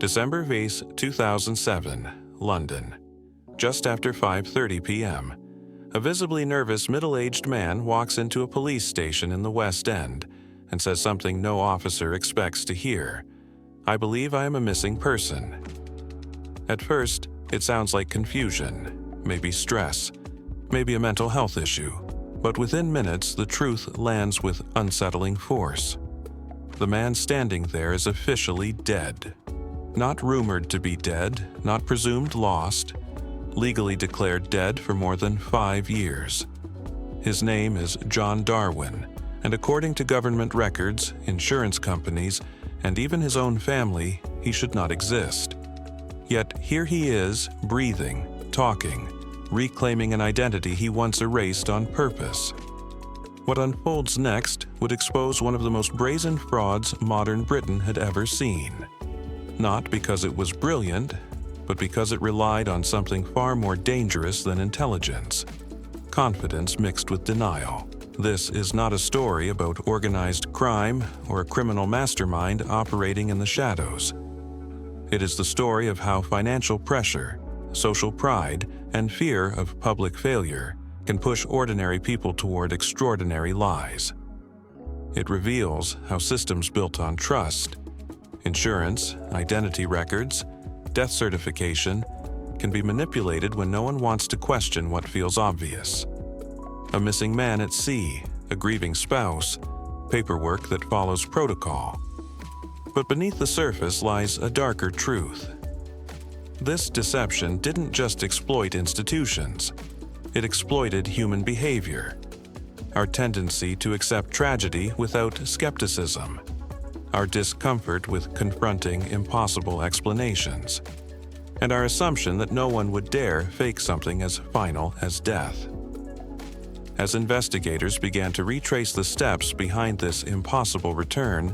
December vase 2007, London. Just after 5:30 p.m., a visibly nervous middle-aged man walks into a police station in the West End and says something no officer expects to hear. "I believe I am a missing person." At first, it sounds like confusion, maybe stress, maybe a mental health issue, but within minutes the truth lands with unsettling force. The man standing there is officially dead. Not rumored to be dead, not presumed lost, legally declared dead for more than 5 years. His name is John Darwin, and according to government records, insurance companies, and even his own family, he should not exist. Yet here he is, breathing, talking, reclaiming an identity he once erased on purpose. What unfolds next would expose one of the most brazen frauds modern Britain had ever seen. Not because it was brilliant, but because it relied on something far more dangerous than intelligence: confidence mixed with denial. This is not a story about organized crime or a criminal mastermind operating in the shadows. It is the story of how financial pressure, social pride, and fear of public failure can push ordinary people toward extraordinary lies. It reveals how systems built on trust, insurance, identity records, death certification, can be manipulated when no one wants to question what feels obvious. A missing man at sea, a grieving spouse, paperwork that follows protocol. But beneath the surface lies a darker truth. This deception didn't just exploit institutions. It exploited human behavior, our tendency to accept tragedy without skepticism, our discomfort with confronting impossible explanations, and our assumption that no one would dare fake something as final as death. As investigators began to retrace the steps behind this impossible return,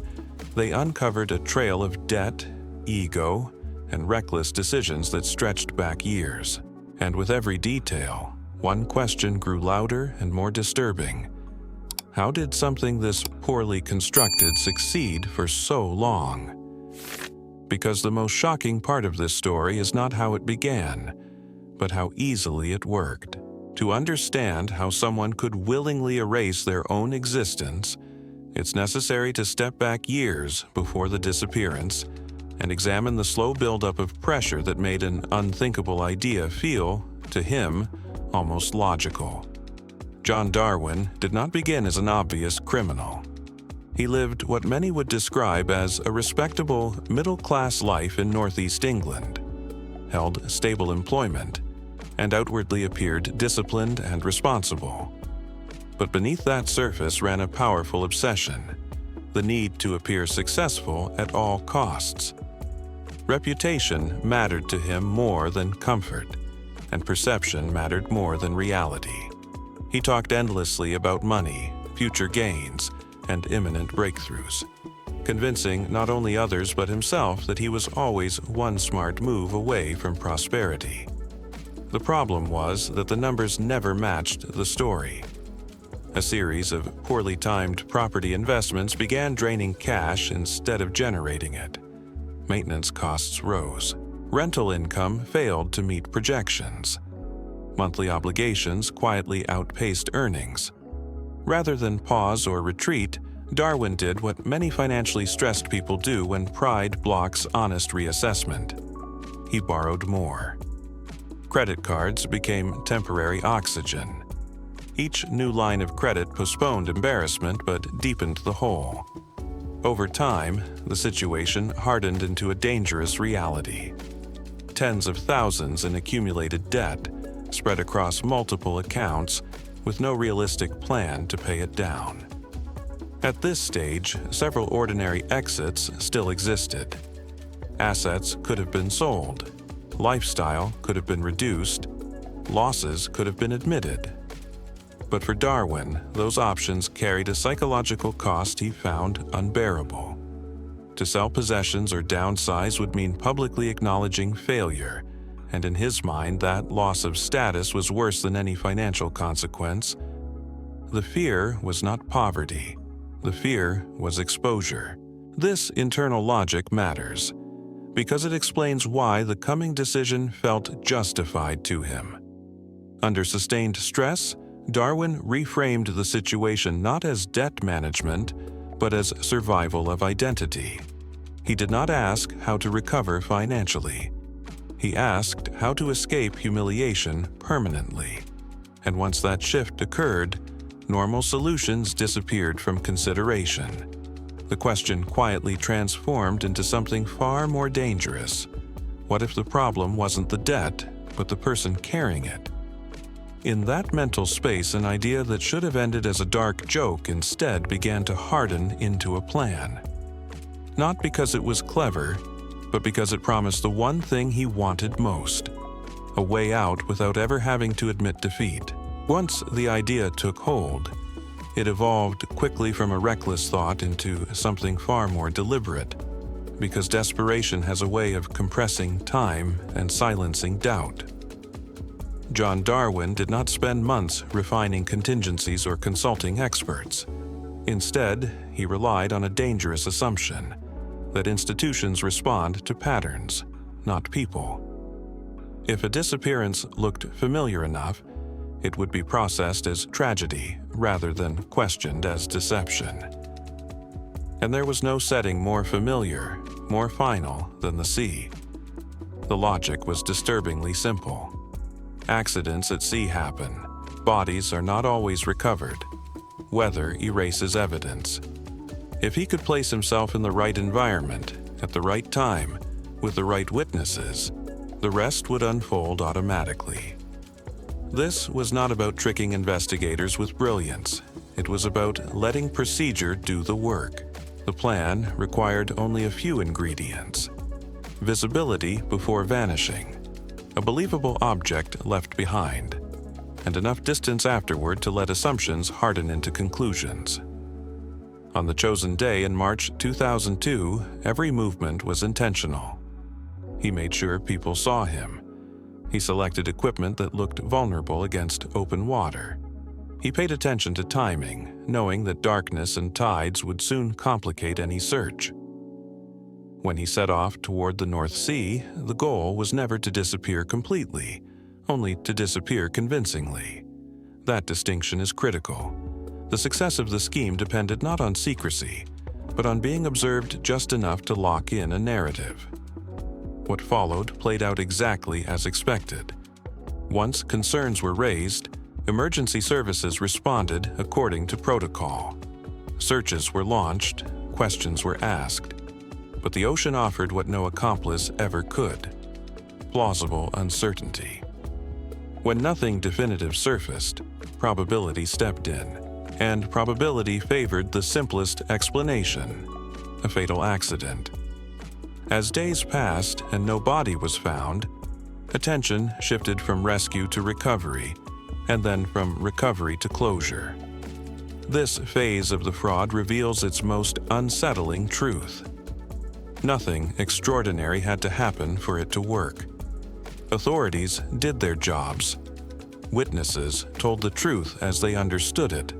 they uncovered a trail of debt, ego, and reckless decisions that stretched back years. And with every detail, one question grew louder and more disturbing. How did something this poorly constructed succeed for so long? Because the most shocking part of this story is not how it began, but how easily it worked. To understand how someone could willingly erase their own existence, it's necessary to step back years before the disappearance and examine the slow buildup of pressure that made an unthinkable idea feel, to him, almost logical. John Darwin did not begin as an obvious criminal. He lived what many would describe as a respectable, middle-class life in Northeast England, held stable employment, and outwardly appeared disciplined and responsible. But beneath that surface ran a powerful obsession: the need to appear successful at all costs. Reputation mattered to him more than comfort, and perception mattered more than reality. He talked endlessly about money, future gains, and imminent breakthroughs, convincing not only others but himself that he was always one smart move away from prosperity. The problem was that the numbers never matched the story. A series of poorly timed property investments began draining cash instead of generating it. Maintenance costs rose. Rental income failed to meet projections. Monthly obligations quietly outpaced earnings. Rather than pause or retreat, Darwin did what many financially stressed people do when pride blocks honest reassessment. He borrowed more. Credit cards became temporary oxygen. Each new line of credit postponed embarrassment but deepened the hole. Over time, the situation hardened into a dangerous reality. Tens of thousands in accumulated debt, spread across multiple accounts, with no realistic plan to pay it down. At this stage, several ordinary exits still existed. Assets could have been sold. Lifestyle could have been reduced. Losses could have been admitted. But for Darwin, those options carried a psychological cost he found unbearable. To sell possessions or downsize would mean publicly acknowledging failure, and in his mind, that loss of status was worse than any financial consequence. The fear was not poverty. The fear was exposure. This internal logic matters, because it explains why the coming decision felt justified to him. Under sustained stress, Darwin reframed the situation not as debt management, but as survival of identity. He did not ask how to recover financially. He asked how to escape humiliation permanently. And once that shift occurred, normal solutions disappeared from consideration. The question quietly transformed into something far more dangerous. What if the problem wasn't the debt, but the person carrying it? In that mental space, an idea that should have ended as a dark joke instead began to harden into a plan. Not because it was clever, but because it promised the one thing he wanted most: a way out without ever having to admit defeat. Once the idea took hold, it evolved quickly from a reckless thought into something far more deliberate, because desperation has a way of compressing time and silencing doubt. John Darwin did not spend months refining contingencies or consulting experts. Instead, he relied on a dangerous assumption: that institutions respond to patterns, not people. If a disappearance looked familiar enough, it would be processed as tragedy rather than questioned as deception. And there was no setting more familiar, more final than the sea. The logic was disturbingly simple. Accidents at sea happen. Bodies are not always recovered. Weather erases evidence. If he could place himself in the right environment, at the right time, with the right witnesses, the rest would unfold automatically. This was not about tricking investigators with brilliance. It was about letting procedure do the work. The plan required only a few ingredients: visibility before vanishing, a believable object left behind, and enough distance afterward to let assumptions harden into conclusions. On the chosen day in March 2002, every movement was intentional. He made sure people saw him. He selected equipment that looked vulnerable against open water. He paid attention to timing, knowing that darkness and tides would soon complicate any search. When he set off toward the North Sea, the goal was never to disappear completely, only to disappear convincingly. That distinction is critical. The success of the scheme depended not on secrecy, but on being observed just enough to lock in a narrative. What followed played out exactly as expected. Once concerns were raised, emergency services responded according to protocol. Searches were launched, questions were asked, but the ocean offered what no accomplice ever could: plausible uncertainty. When nothing definitive surfaced, probability stepped in, and probability favored the simplest explanation: a fatal accident. As days passed and no body was found, attention shifted from rescue to recovery, and then from recovery to closure. This phase of the fraud reveals its most unsettling truth. Nothing extraordinary had to happen for it to work. Authorities did their jobs. Witnesses told the truth as they understood it.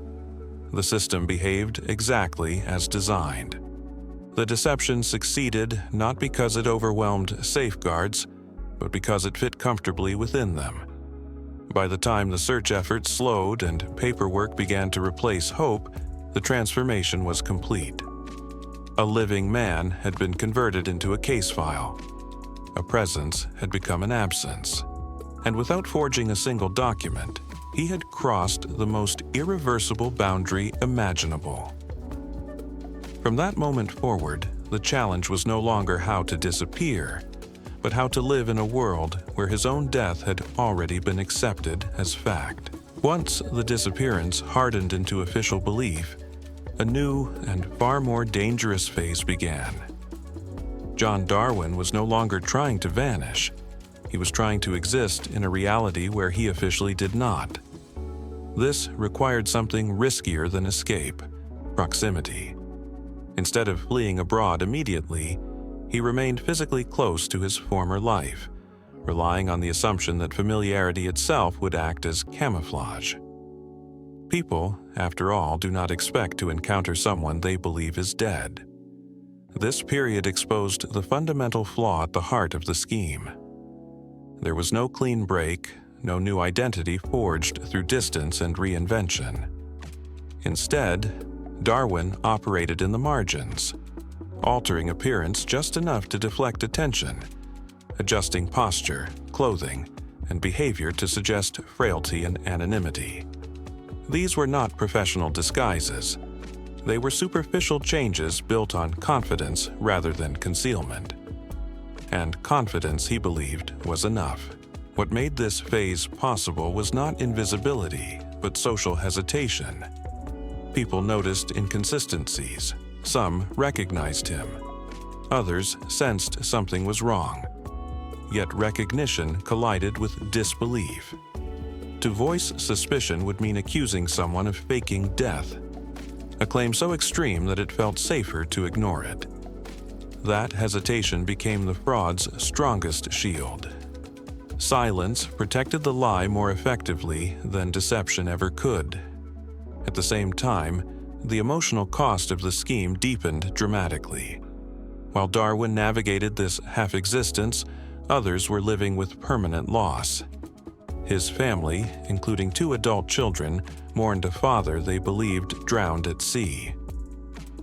The system behaved exactly as designed. The deception succeeded not because it overwhelmed safeguards, but because it fit comfortably within them. By the time the search efforts slowed and paperwork began to replace hope, the transformation was complete. A living man had been converted into a case file. A presence had become an absence. And without forging a single document, he had crossed the most irreversible boundary imaginable. From that moment forward, the challenge was no longer how to disappear, but how to live in a world where his own death had already been accepted as fact. Once the disappearance hardened into official belief, a new and far more dangerous phase began. John Darwin was no longer trying to vanish. He was trying to exist in a reality where he officially did not. This required something riskier than escape: proximity. Instead of fleeing abroad immediately, he remained physically close to his former life, relying on the assumption that familiarity itself would act as camouflage. People, after all, do not expect to encounter someone they believe is dead. This period exposed the fundamental flaw at the heart of the scheme. There was no clean break, no new identity forged through distance and reinvention. Instead, Darwin operated in the margins, altering appearance just enough to deflect attention, adjusting posture, clothing, and behavior to suggest frailty and anonymity. These were not professional disguises. They were superficial changes built on confidence rather than concealment. And confidence, he believed, was enough. What made this phase possible was not invisibility, but social hesitation. People noticed inconsistencies. Some recognized him. Others sensed something was wrong. Yet recognition collided with disbelief. To voice suspicion would mean accusing someone of faking death, a claim so extreme that it felt safer to ignore it. That hesitation became the fraud's strongest shield. Silence protected the lie more effectively than deception ever could. At the same time, the emotional cost of the scheme deepened dramatically. While Darwin navigated this half-existence, others were living with permanent loss. His family, including 2 adult children, mourned a father they believed drowned at sea.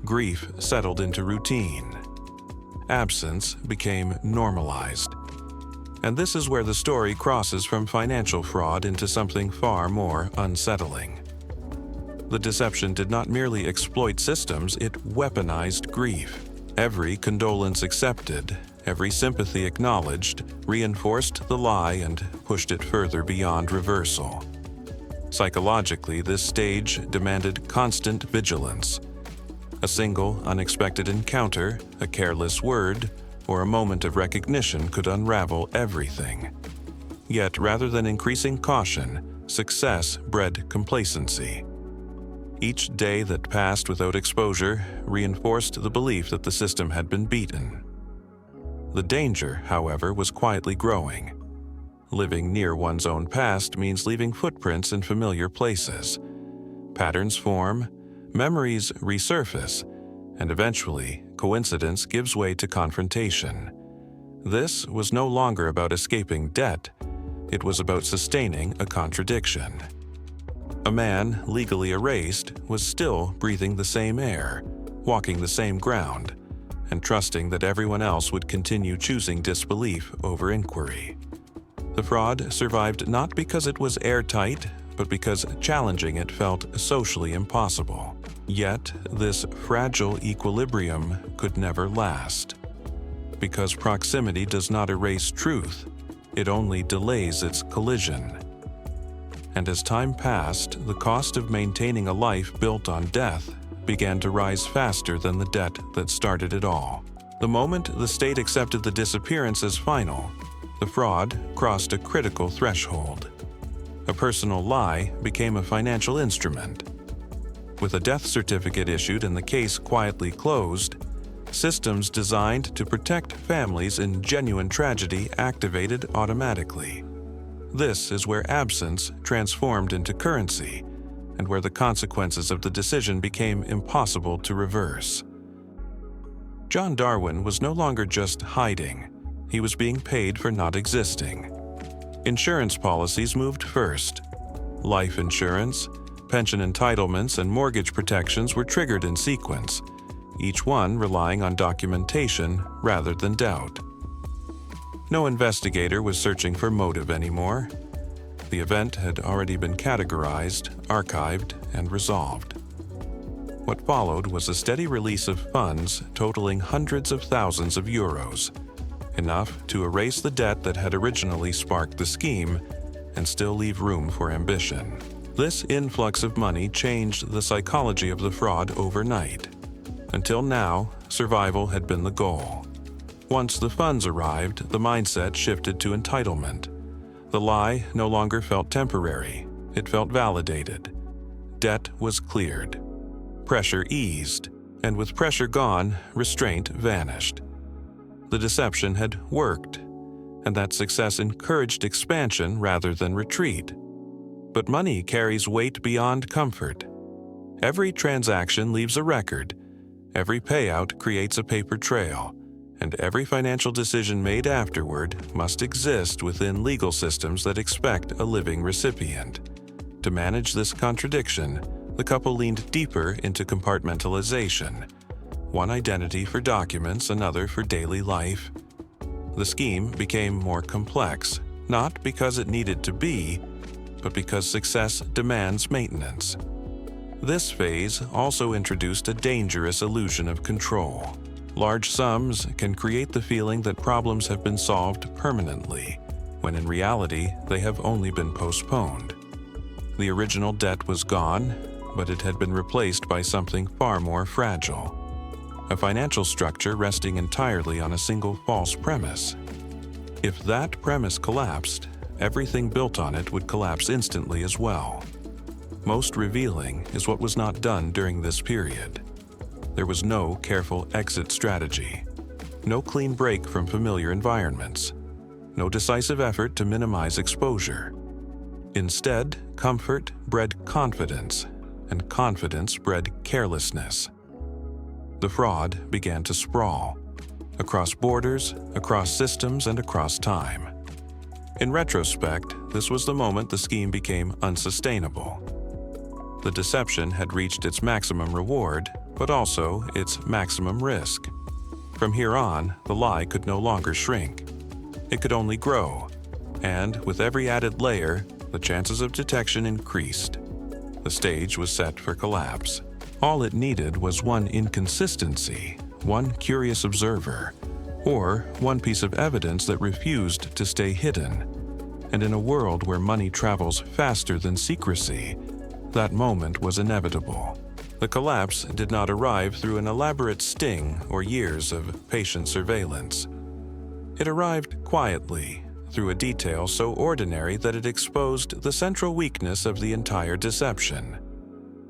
Grief settled into routine. Absence became normalized. And this is where the story crosses from financial fraud into something far more unsettling. The deception did not merely exploit systems, it weaponized grief. Every condolence accepted, every sympathy acknowledged, reinforced the lie and pushed it further beyond reversal. Psychologically, this stage demanded constant vigilance. A single unexpected encounter, a careless word, or a moment of recognition could unravel everything. Yet, rather than increasing caution, success bred complacency. Each day that passed without exposure reinforced the belief that the system had been beaten. The danger, however, was quietly growing. Living near one's own past means leaving footprints in familiar places. Patterns form, memories resurface, and eventually, coincidence gives way to confrontation. This was no longer about escaping debt. It was about sustaining a contradiction. A man, legally erased, was still breathing the same air, walking the same ground, and trusting that everyone else would continue choosing disbelief over inquiry. The fraud survived not because it was airtight, but because challenging it felt socially impossible. Yet, this fragile equilibrium could never last. Because proximity does not erase truth, it only delays its collision. And as time passed, the cost of maintaining a life built on death began to rise faster than the debt that started it all. The moment the state accepted the disappearance as final, the fraud crossed a critical threshold. A personal lie became a financial instrument. With a death certificate issued and the case quietly closed, systems designed to protect families in genuine tragedy activated automatically. This is where absence transformed into currency, and where the consequences of the decision became impossible to reverse. John Darwin was no longer just hiding, he was being paid for not existing. Insurance policies moved first. Life insurance, pension entitlements, and mortgage protections were triggered in sequence, each one relying on documentation rather than doubt. No investigator was searching for motive anymore. The event had already been categorized, archived, and resolved. What followed was a steady release of funds totaling hundreds of thousands of euros, enough to erase the debt that had originally sparked the scheme and still leave room for ambition. This influx of money changed the psychology of the fraud overnight. Until now, survival had been the goal. Once the funds arrived, the mindset shifted to entitlement. The lie no longer felt temporary, it felt validated. Debt was cleared. Pressure eased, and with pressure gone, restraint vanished. The deception had worked, and that success encouraged expansion rather than retreat. But money carries weight beyond comfort. Every transaction leaves a record, Every payout creates a paper trail, and every financial decision made afterward must exist within legal systems that expect a living recipient. To manage this contradiction, the couple leaned deeper into compartmentalization, one identity for documents, another for daily life. The scheme became more complex, not because it needed to be, but because success demands maintenance. This phase also introduced a dangerous illusion of control. Large sums can create the feeling that problems have been solved permanently, when in reality they have only been postponed. The original debt was gone, but it had been replaced by something far more fragile. A financial structure resting entirely on a single false premise. If that premise collapsed, everything built on it would collapse instantly as well. Most revealing is what was not done during this period. There was no careful exit strategy, no clean break from familiar environments, no decisive effort to minimize exposure. Instead, comfort bred confidence, and confidence bred carelessness. The fraud began to sprawl, across borders, across systems, and across time. In retrospect, this was the moment the scheme became unsustainable. The deception had reached its maximum reward, but also its maximum risk. From here on, the lie could no longer shrink. It could only grow, and with every added layer, the chances of detection increased. The stage was set for collapse. All it needed was one inconsistency, one curious observer, or one piece of evidence that refused to stay hidden. And in a world where money travels faster than secrecy, that moment was inevitable. The collapse did not arrive through an elaborate sting or years of patient surveillance. It arrived quietly, through a detail so ordinary that it exposed the central weakness of the entire deception.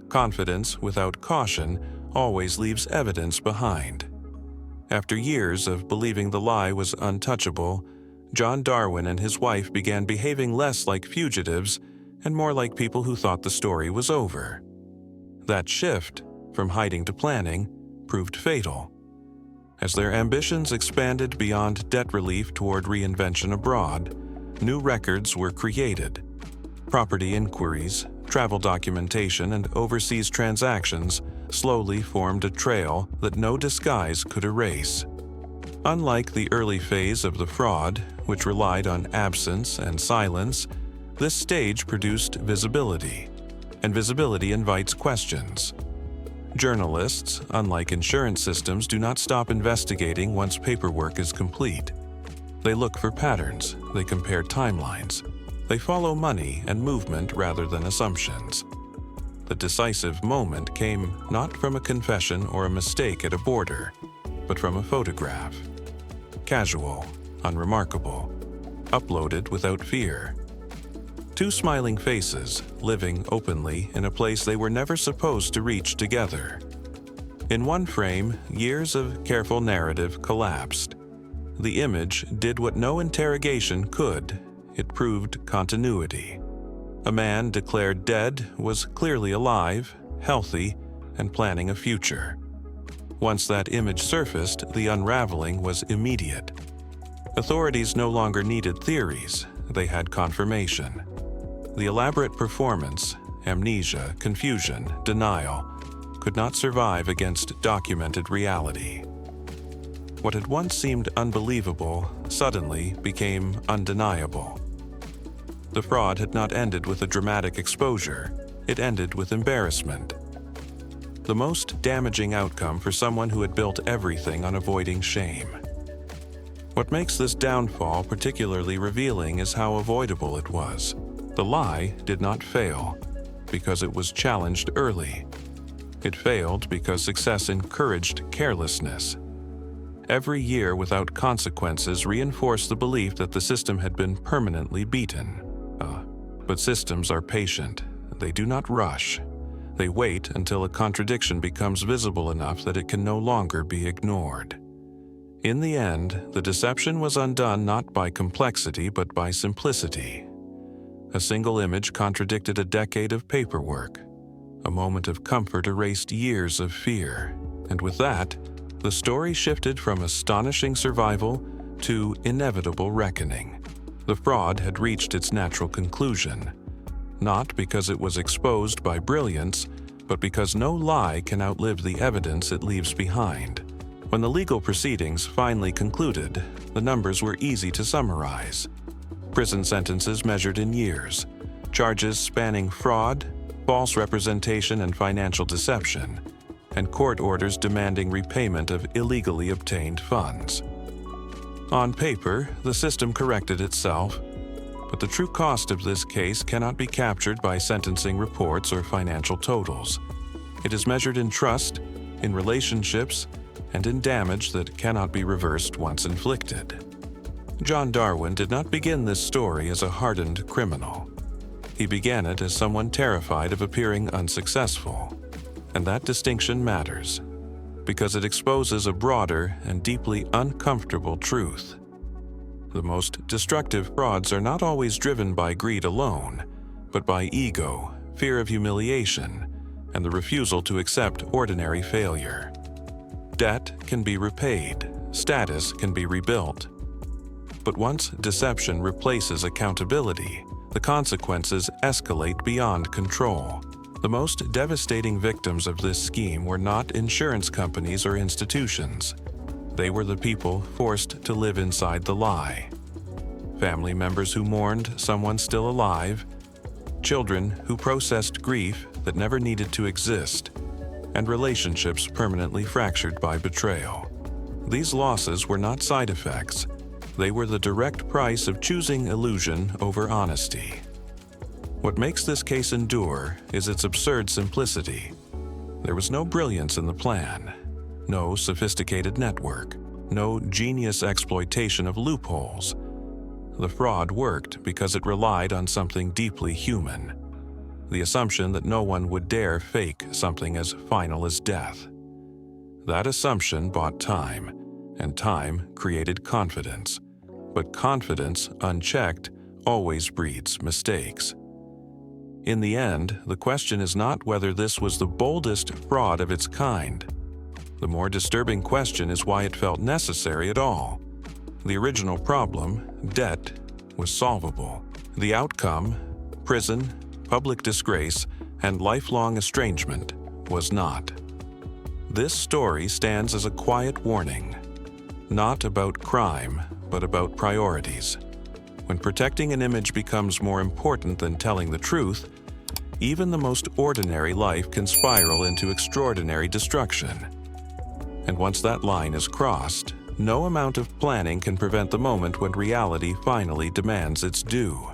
Confidence without caution always leaves evidence behind. After years of believing the lie was untouchable, John Darwin and his wife began behaving less like fugitives and more like people who thought the story was over. That shift, from hiding to planning, proved fatal. As their ambitions expanded beyond debt relief toward reinvention abroad, new records were created. Property inquiries, travel documentation, and overseas transactions slowly formed a trail that no disguise could erase. Unlike the early phase of the fraud, which relied on absence and silence, this stage produced visibility, and visibility invites questions. Journalists, unlike insurance systems, do not stop investigating once paperwork is complete. They look for patterns, they compare timelines, they follow money and movement rather than assumptions. The decisive moment came not from a confession or a mistake at a border, but from a photograph. Casual, unremarkable, uploaded without fear. Two smiling faces, living openly in a place they were never supposed to reach together. In one frame, years of careful narrative collapsed. The image did what no interrogation could. It proved continuity. A man declared dead was clearly alive, healthy, and planning a future. Once that image surfaced, the unraveling was immediate. Authorities no longer needed theories, they had confirmation. The elaborate performance, amnesia, confusion, denial, could not survive against documented reality. What had once seemed unbelievable suddenly became undeniable. The fraud had not ended with a dramatic exposure, it ended with embarrassment. The most damaging outcome for someone who had built everything on avoiding shame. What makes this downfall particularly revealing is how avoidable it was. The lie did not fail because it was challenged early. It failed because success encouraged carelessness. Every year without consequences reinforced the belief that the system had been permanently beaten. But systems are patient. They do not rush. They wait until a contradiction becomes visible enough that it can no longer be ignored. In the end, the deception was undone not by complexity but by simplicity. A single image contradicted a decade of paperwork. A moment of comfort erased years of fear. And with that, the story shifted from astonishing survival to inevitable reckoning. The fraud had reached its natural conclusion, not because it was exposed by brilliance, but because no lie can outlive the evidence it leaves behind. When the legal proceedings finally concluded, the numbers were easy to summarize. Prison sentences measured in years, charges spanning fraud, false representation and financial deception, and court orders demanding repayment of illegally obtained funds. On paper, the system corrected itself, but the true cost of this case cannot be captured by sentencing reports or financial totals. It is measured in trust, in relationships, and in damage that cannot be reversed once inflicted. John Darwin did not begin this story as a hardened criminal. He began it as someone terrified of appearing unsuccessful. And that distinction matters, because it exposes a broader and deeply uncomfortable truth. The most destructive frauds are not always driven by greed alone, but by ego, fear of humiliation, and the refusal to accept ordinary failure. Debt can be repaid, status can be rebuilt. But once deception replaces accountability, the consequences escalate beyond control. The most devastating victims of this scheme were not insurance companies or institutions. They were the people forced to live inside the lie. Family members who mourned someone still alive, children who processed grief that never needed to exist, and relationships permanently fractured by betrayal. These losses were not side effects. They were the direct price of choosing illusion over honesty. What makes this case endure is its absurd simplicity. There was no brilliance in the plan, no sophisticated network, no genius exploitation of loopholes. The fraud worked because it relied on something deeply human, the assumption that no one would dare fake something as final as death. That assumption bought time, and time created confidence. But confidence, unchecked, always breeds mistakes. In the end, the question is not whether this was the boldest fraud of its kind. The more disturbing question is why it felt necessary at all. The original problem, debt, was solvable. The outcome, prison, public disgrace, and lifelong estrangement, was not. This story stands as a quiet warning, not about crime, but about priorities. When protecting an image becomes more important than telling the truth, even the most ordinary life can spiral into extraordinary destruction. And once that line is crossed, no amount of planning can prevent the moment when reality finally demands its due.